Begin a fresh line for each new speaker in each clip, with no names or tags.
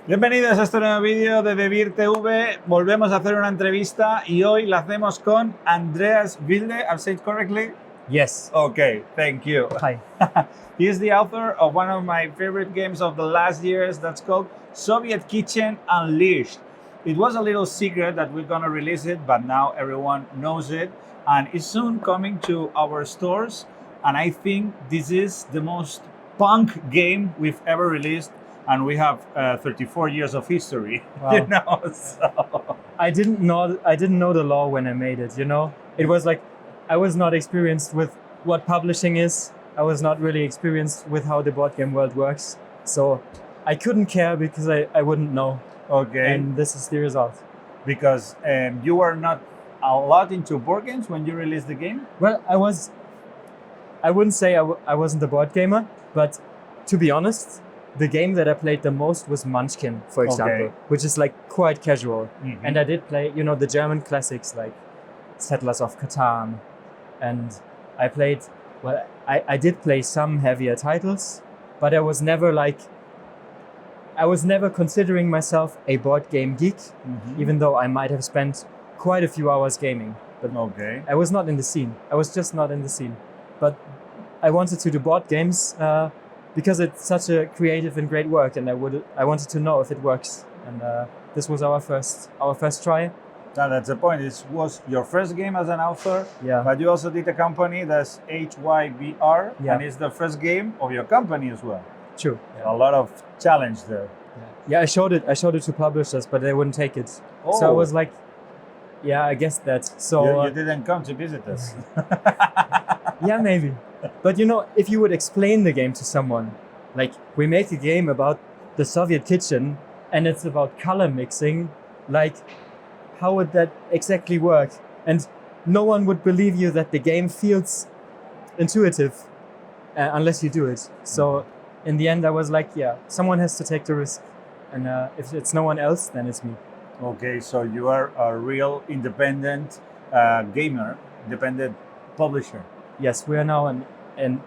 Bienvenidos a este nuevo vídeo de Devir TV. Volvemos a hacer una entrevista y hoy la hacemos con Andreas Wilde. I've said it correctly?
Yes.
Okay, thank you.
Hi.
He is the author of one of my favorite games of the last years that's called Soviet Kitchen Unleashed. It was a little secret that we're gonna release it, but now everyone knows it and it's soon coming to our stores. And I think this is the most punk game we've ever released. And we have 34 years of history,
Wow.
you know. So.
I didn't know the law when I made it, you know? It was like I was not experienced with what publishing is. I was not really experienced with how the board game world works. So I couldn't care because I wouldn't know.
Okay.
And this is the result.
Because you were not a lot into board games when you released the game?
Well, I wouldn't say I wasn't a board gamer, but to be honest, the game that I played the most was Munchkin, for example, which is like quite casual.
Mm-hmm.
And I did play, you know, the German classics like Settlers of Catan. And I played, well, I did play some heavier titles, but I was never considering myself a board game geek, even though I might have spent quite a few hours gaming. But I was not in the scene. I was just not in the scene. But I wanted to do board games because it's such a creative and great work, and I wanted to know if it works. And this was our first try.
Now that's the point. This was your first game as an author,
Yeah.
but you also did a company that's HYBR,
Yeah.
and it's the first game of your company as well.
True.
A lot of challenge there.
Yeah, I showed it to publishers, but they wouldn't take it.
Oh.
So I was like, yeah, I guess that. So
you didn't come to visit us.
yeah, maybe. But you know, if you would explain the game to someone, like we make a game about the Soviet kitchen and it's about color mixing, like how would that exactly work? And no one would believe you that the game feels intuitive unless you do it. So in the end, I was like, yeah, someone has to take the risk. And if it's no one else, then it's me.
Okay, so you are a real independent gamer, independent publisher.
Yes, we are now an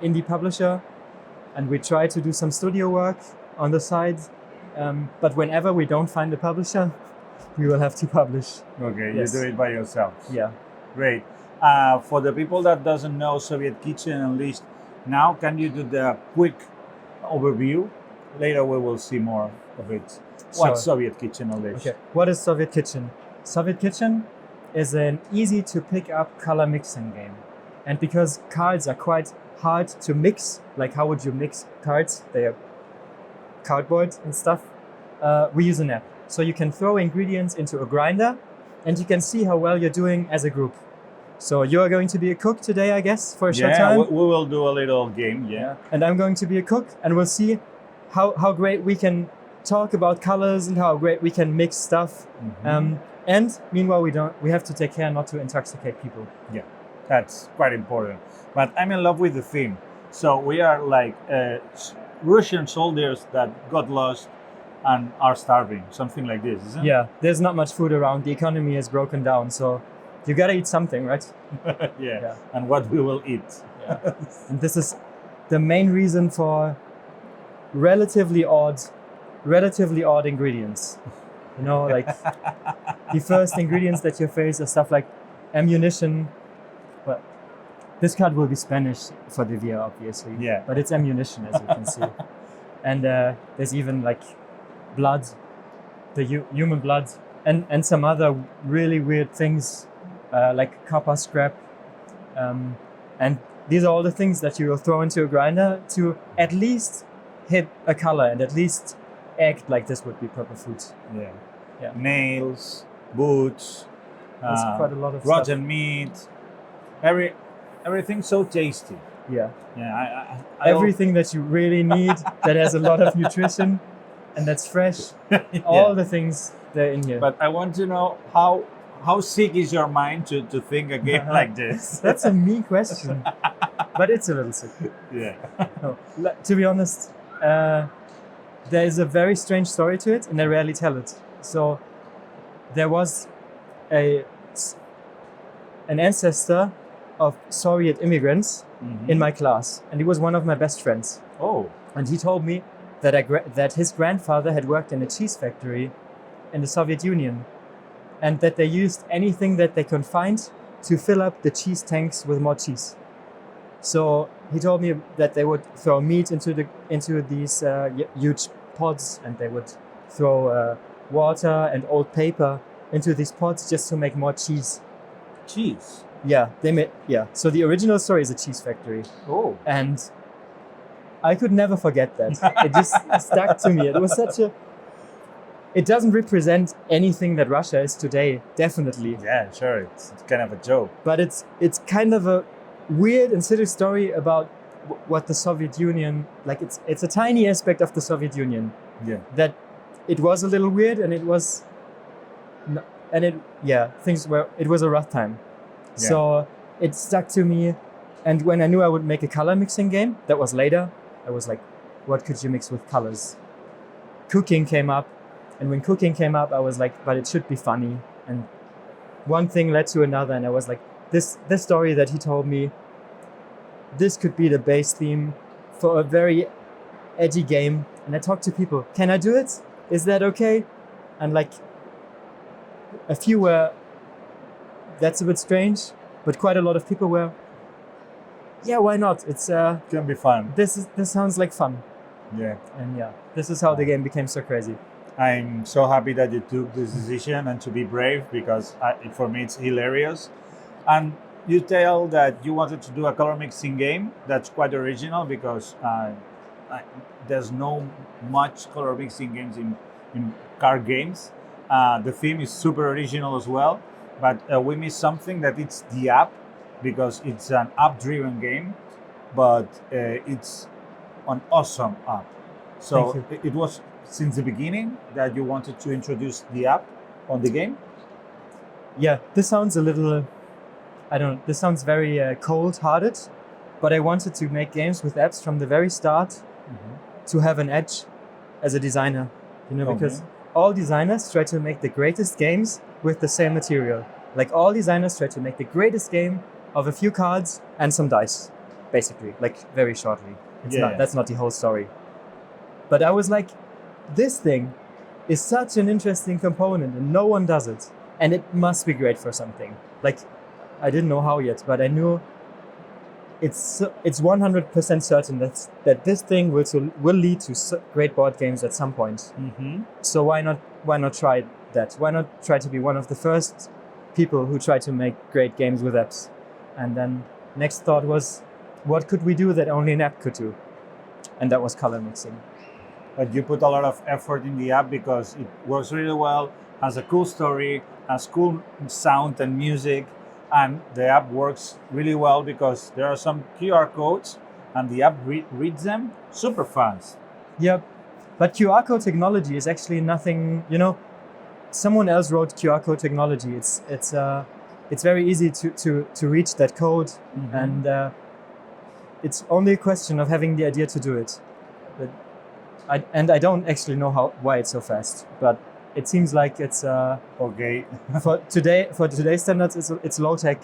indie publisher, and we try to do some studio work on the side. But whenever we don't find a publisher, we will have to publish.
Okay,
Yes.
You do it by yourself.
Yeah.
Great. For the people that doesn't know Soviet Kitchen Unleashed, now can you do the quick overview? Later we will see more of it.
Sure.
What's Soviet Kitchen Unleashed?
Okay. What is Soviet Kitchen? Soviet Kitchen is an easy to pick up color mixing game. And because cards are quite hard to mix, like how would you mix cards? They are cardboard and stuff. We use an app. So you can throw ingredients into a grinder and you can see how well you're doing as a group. So you are going to be a cook today, I guess, for a short time.
We will do a little game, yeah.
And I'm going to be a cook, and we'll see how great we can talk about colors and how great we can mix stuff. And meanwhile, we have to take care not to intoxicate people.
Yeah, that's quite important. But I'm in love with the theme. So we are like Russian soldiers that got lost and are starving, something like this, isn't it?
Yeah, there's not much food around. The economy is broken down, so you gotta eat something, right?
Yeah. And what we will eat.
Yeah. And this is the main reason for relatively odd ingredients. You know, like the first ingredients that you face are stuff like ammunition. Well, this card will be Spanish for Devir, obviously.
Yeah.
But it's ammunition, as you can see. And there's even like blood, the human blood, and some other really weird things like copper scrap. And these are all the things that you will throw into a grinder to at least hit a color and at least act like this would be proper food.
Yeah.
Yeah.
Nails, boots,
There's quite a lot of
rotten meat, everything so tasty.
stuff. Yeah.
Yeah, I
Everything that you really need that has a lot of nutrition and that's fresh. All the things they're in here.
But I want to know how sick is your mind to think a game like this?
That's a me question. But it's a little sick.
Yeah.
No, to be honest, there is a very strange story to it, and I rarely tell it. So there was an ancestor of Soviet immigrants in my class, and he was one of my best friends.
Oh.
And he told me that his grandfather had worked in a cheese factory in the Soviet Union, and that they used anything that they could find to fill up the cheese tanks with more cheese. So he told me that they would throw meat into these huge pods, and they would throw water and old paper into these pods just to make more cheese.
Cheese.
Yeah, they made. Yeah, so the original story is a cheese factory,
Oh.
and I could never forget that. It just stuck to me. It was such a. It doesn't represent anything that Russia is today, definitely.
Yeah, sure. It's kind of a joke.
But it's kind of a weird and silly story about what the Soviet Union, like it's a tiny aspect of the Soviet Union.
Yeah.
That it was a little weird, and it was, and it was a rough time.
Yeah.
So it stuck to me, and when I knew I would make a color mixing game, that was later. I was like, what could you mix with colors? Cooking came up, and when cooking came up, I was like, but it should be funny. And one thing led to another, and I was like, this story that he told me, this could be the base theme for a very edgy game. And I talked to people, can I do it? Is that okay? And like, a few were, that's a bit strange, but quite a lot of people were, yeah, why not? It's
Can be fun.
this sounds like fun.
Yeah.
And yeah, this is how the game became so crazy.
I'm so happy that you took this decision and to be brave, because for me it's hilarious. And you tell that you wanted to do a color mixing game. That's quite original, because there's no much color mixing games in card games. The theme is super original as well, but we missed something, that it's the app, because it's an app-driven game, but it's an awesome app. So it was since the beginning that you wanted to introduce the app on the game?
Yeah, this sounds a little, I don't know, this sounds very cold-hearted, but I wanted to make games with apps from the very start to have an edge as a designer, because all designers try to make the greatest games with the same material. Like all designers try to make the greatest game of a few cards and some dice, basically, like very shortly. That's not the whole story. But I was like, this thing is such an interesting component and no one does it. And it must be great for something. Like, I didn't know how yet, but I knew it's 100% certain that this thing will lead to great board games at some point. So why not try that? Why not try to be one of the first people who try to make great games with apps? And then next thought was, what could we do that only an app could do? And that was color mixing.
But you put a lot of effort in the app because it works really well, has a cool story, has cool sound and music, and the app works really well because there are some QR codes and the app reads them super fast.
Yep, but QR code technology is actually nothing, someone else wrote QR code technology. It's very easy to reach that code, and it's only a question of having the idea to do it. But I don't actually know why it's so fast, but it seems like it's
okay.
for today's standards it's low tech.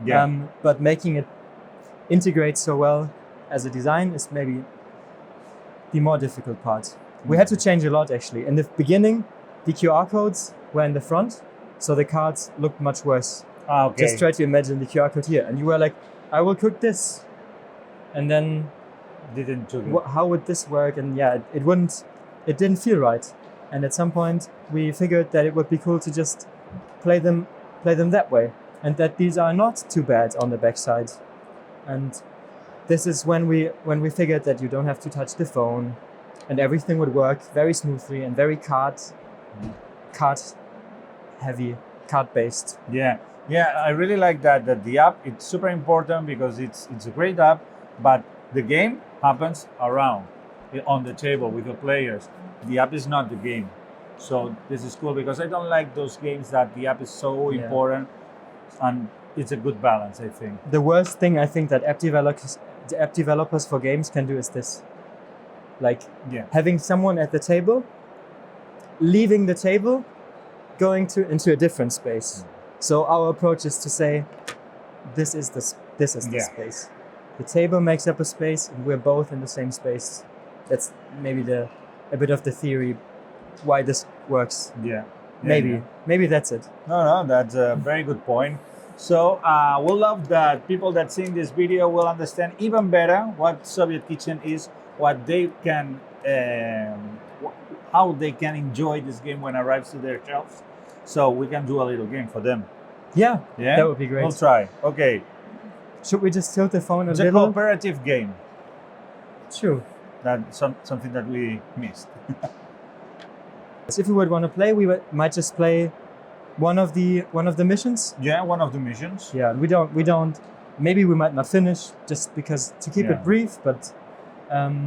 Yeah.
But making it integrate so well as a design is maybe the more difficult part. We had to change a lot actually. In the beginning, the QR codes were in the front, so the cards looked much worse.
Okay.
Just try to imagine the QR code here, and you were like, I will cook this, and then
Didn't do it.
how would this work? And yeah, it didn't feel right. And at some point we figured that it would be cool to just play them that way, and that these are not too bad on the backside. And this is when we figured that you don't have to touch the phone, and everything would work very smoothly and very card heavy, card based.
Yeah, I really like that the app, it's super important because it's a great app, but the game happens around on the table with the players. The app is not the game. So this is cool because I don't like those games that the app is so important, and it's a good balance, I think.
The worst thing I think that app developers for games can do is this. Like having someone at the table, leaving the table, going into a different space. So our approach is to say, this is the space. The table makes up a space, and we're both in the same space. That's maybe a bit of the theory why this works.
Yeah.
Maybe that's it.
No, that's a very good point. So we'll love that people that seeing this video will understand even better what Soviet kitchen is, what they can, how they can enjoy this game when it arrives to their shelves. So we can do a little game for them.
Yeah,
Yeah,
that would be great.
We'll try. Okay,
Should we just tilt the phone a
it's a
little?
cooperative game.
Sure.
That's something that we missed.
So if we would want to play, might just play one of the missions.
Yeah, one of the missions.
Yeah, we don't. Maybe we might not finish just because to keep
Yeah.
it brief. But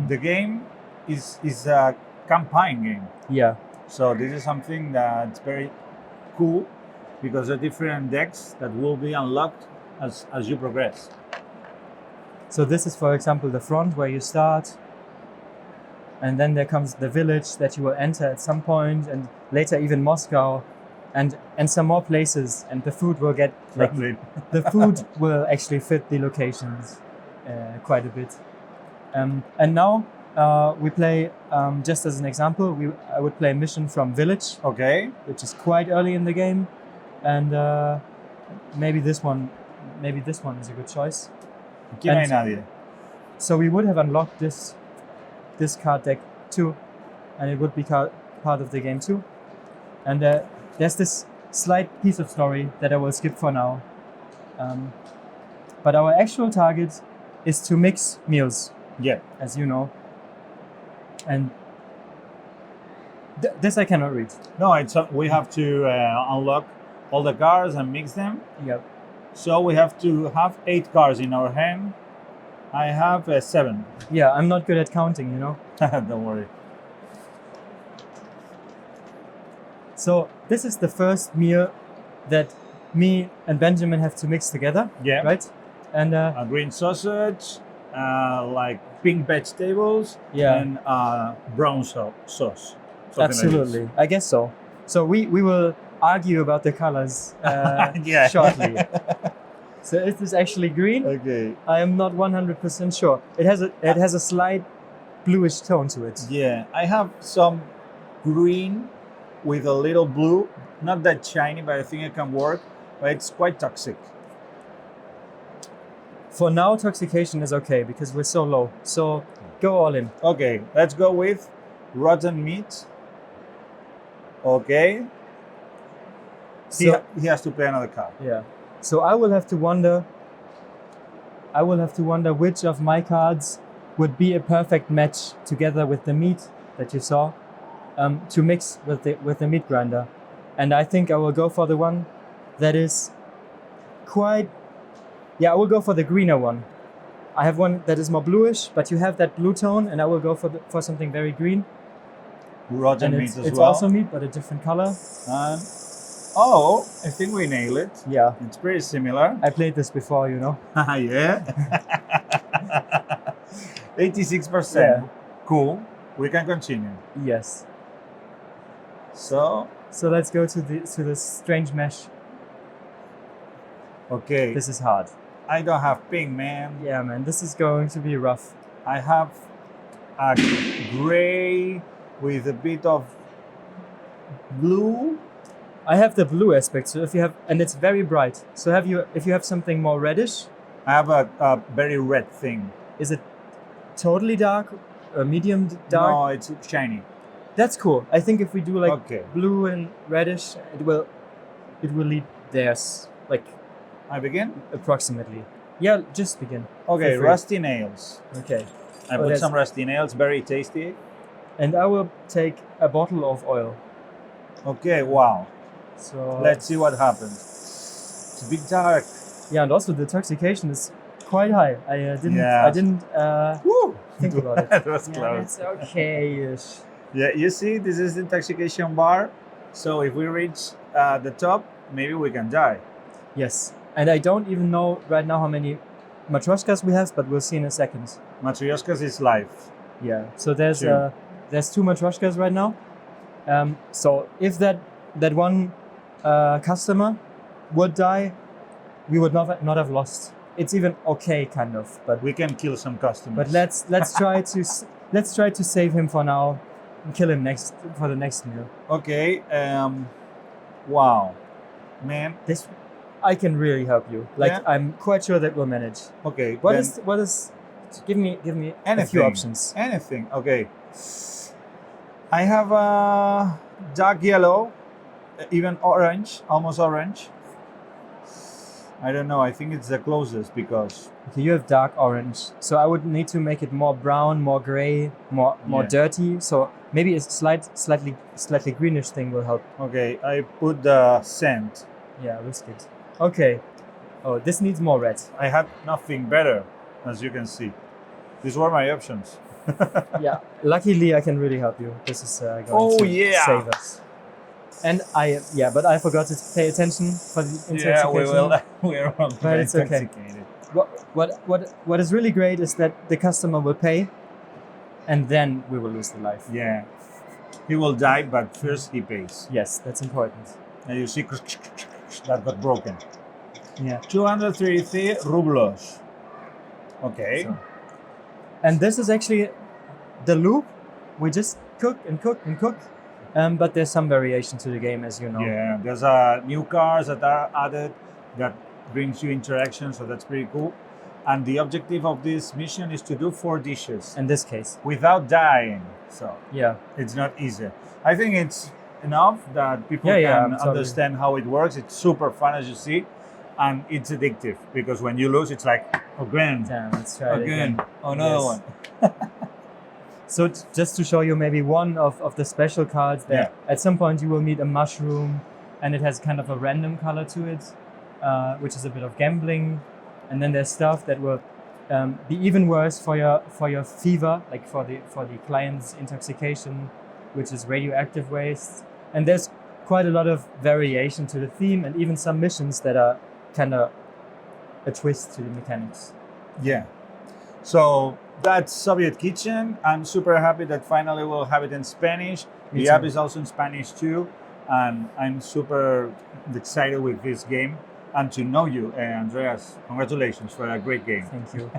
The game is a campaign game.
yeah,
So this is something that's very cool because there are different decks that will be unlocked as you progress.
so this is, for example, the front where you start, and then there comes the village that you will enter at some point, and later even Moscow, and some more places, and the food will get like
Lovely.
the food will actually fit the locations quite a bit. And now we play, just as an example, I would play a mission from village,
Okay.
which is quite early in the game, and maybe this one is a good choice.
Aquí no hay
And-
nadie.
So we would have unlocked this card deck too, and it would be part of the game too. And there's this slight piece of story that I will skip for now. But our actual target is to mix meals,
Yeah.
as you know. And this I cannot read.
No, we have to unlock all the cards and mix them.
Yep.
So we have to have 8 cards in our hand. I have 7.
Yeah, I'm not good at counting, you know.
Don't worry.
So this is the first meal that me and Benjamin have to mix together,
Yeah.
right? And
A green sausage, like pink vegetables,
Yeah.
and brown sauce. Something like
absolutely, I guess so. So we will argue about the colors
Yeah.
shortly. So is this actually green?
this. Okay.
I am not 100% sure. It has a slight bluish tone to it.
Yeah, I have some green with a little blue. Not that shiny, but I think it can work. But it's quite toxic.
For now, toxication is okay because we're so low. So go all in.
Okay, let's go with rotten meat. Okay.
So
He has to play another card.
yeah. So I will have to wonder which of my cards would be a perfect match together with the meat that you saw, to mix with the meat grinder. And I think I will go for the one that is quite. Yeah, I will go for the greener one. I have one that is more bluish, but you have that blue tone, and I will go for something very green.
Rotten
And
meat as
it's
well.
also meat, but a different color.
And, oh, I think we nail it.
Yeah,
It's pretty similar.
I played this before, you know.
Yeah. 86%.
Yeah.
Cool. We can continue.
Yes.
So,
So let's go to this strange mesh.
okay.
This is hard.
I don't have pink, man.
Yeah, man, this is going to be rough.
I have a gray with a bit of blue.
I have the blue aspect, so and it's very bright. So if you have something more reddish,
I have a very red thing.
is it totally dark or medium dark?
No, it's shiny.
That's cool. I think if we do like
Okay.
blue and reddish, it will lead theirs, like
I begin?
approximately. Yeah, just begin.
Okay,
Feel free.
rusty nails.
Okay.
I
Oh,
put
there's-
some rusty nails, very tasty.
And I will take a bottle of oil.
Okay, wow.
So
Let's see what happens. It's a bit dark.
Yeah, and also the intoxication is quite high. I didn't
Yeah. Woo!
think about it.
That was
Yeah,
close.
it's okay-ish.
Yeah, you see, this is the intoxication bar. So if we reach the top, maybe we can die.
Yes, and I don't even know right now how many matryoshkas we have, but we'll see in a second.
Matryoshkas is life.
Yeah, so there's
Sure.
there's 2 matryoshkas right now. So if that one customer would die, we would not have lost. it's even okay, kind of. But
We can kill some customers.
but let's try to save him for now and kill him for the next meal.
Okay. Wow, man.
This I can really help you. Like
Yeah.
I'm quite sure that we'll manage.
Okay.
What
then
is? Give me a few
anything.
options.
Anything. Okay. I have a dark yellow, even orange, almost orange. I don't know. I think it's the closest because
Okay, you have dark orange, so I would need to make it more brown, more gray, more
Yeah.
dirty. So maybe a slightly greenish thing will help.
okay. I put the scent.
Yeah, risk it. Okay. Oh, this needs more red.
I had nothing better, as you can see. These were my options.
Yeah. Luckily, I can really help you. This is going
Oh,
to
yeah.
save us. And but I forgot to pay attention for the intoxication.
Yeah, we will. We're all
But it's okay.
intoxicated.
What is really great is that the customer will pay, and then we will lose the life.
Yeah. He will die, but first he pays.
Yes, that's important.
And you see that got broken.
Yeah.
233 rublos. Okay.
So- And this is actually the loop. We just cook and cook and cook. But there's some variation to the game, as you know.
Yeah, there's new cars that are added that brings you interaction, so that's pretty cool. And the objective of this mission is to do 4 dishes
In this case.
without dying. So
Yeah.
it's not easy. I think it's enough that people
Yeah,
can
totally.
understand how it works. It's super fun, as you see, and it's addictive because when you lose, it's like again,
Damn, let's try it
again,
again.
another
Yes.
one.
So just to show you maybe one of the special cards there, at some point you will meet a mushroom and it has kind of a random color to it, which is a bit of gambling. And then there's stuff that will be even worse for your fever, like for the client's intoxication, which is radioactive waste. And there's quite a lot of variation to the theme and even some missions that are kind of a twist to the mechanics.
Yeah. So that's Soviet Kitchen. I'm super happy that finally we'll have it in Spanish.
Me
The
too.
app is also in Spanish too. And I'm super excited with this game. And to know you, Andreas, congratulations for a great game.
Thank you.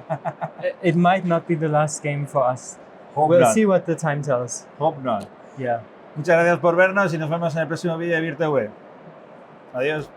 It might not be the last game for us.
Hope
We'll
not.
see what the time tells.
Hope not.
Yeah.
Muchas gracias por vernos y nos vemos en el próximo vídeo de Devir TV. Adiós.